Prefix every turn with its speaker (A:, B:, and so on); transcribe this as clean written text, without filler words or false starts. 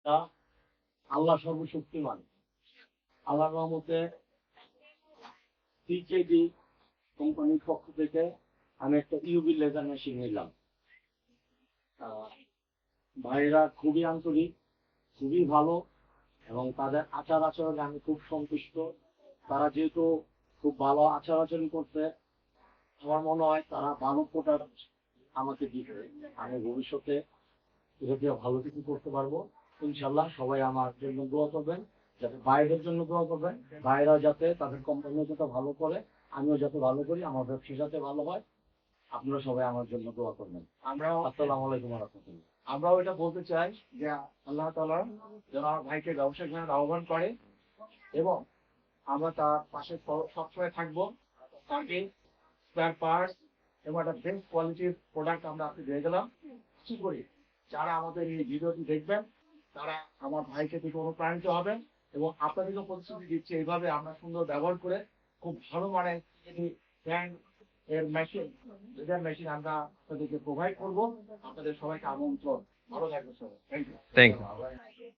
A: তা আল্লাহ সর্বশক্তিমান। আল্লাহর রহমতে সিকেডি কোম্পানির পক্ষ থেকে আমি একটা ইউভি লেজার মেশিন নিলাম। আহ, ভাইরা খুবই আন্তরিক, খুবই ভালো, এবং তাদের আচার আচরণে আমি খুব সন্তুষ্ট। তারা যেহেতু খুব ভালো আচার আচরণ করতে, আমার মনে হয় তারা ভালো প্রোডাক্ট আমাকে দিবে। আমি ভবিষ্যতে এটা দিয়ে ভালো কিছু করতে পারবো ইনশাল্লাহ। সবাই আমার জন্য দোয়া করবেন, যাতে বাইরের জন্য দোয়া করবেন, বাইরেও যাতে তাদের কোম্পানিও যাতে ভালো করে, আমিও যাতে ভালো করি, আমার ব্যবসা যাতে ভালো হয়। আপনারা সবাই আমার জন্য দোয়া করবেন। আসসালামু আলাইকুম ওয়া রাহমাতুল্লাহ।
B: আমরাও এটা বলতে চাই যে আল্লাহ তাআলা যেন আমার ভাইকে ব্যবসা জ্ঞান আহ্বান করে এবং আমরা তার পাশে সবসময় থাকবো। তাকে স্পেয়ার পার্টস এবং একটা বেস্ট কোয়ালিটির প্রোডাক্ট আমরা আপনি দিয়ে গেলাম। কি করি যারা আমাদের এই ভিডিওটি দেখবেন তারা আমার ভাইকে দেখে অনুপ্রাণিত হবেন এবং আপনাদেরকে প্রতিশ্রুতি দিচ্ছি এইভাবে আমরা সুন্দর ব্যবহার করে খুব ভালো মানের ব্র্যান্ড এর মেশিন লেজার মেশিন আমরা আপনাদেরকে প্রোভাইড করবো। আপনাদের সবাইকে আমন্ত্রণ। ভালো থাকবেন সবাই। Thank you.
C: Thank you.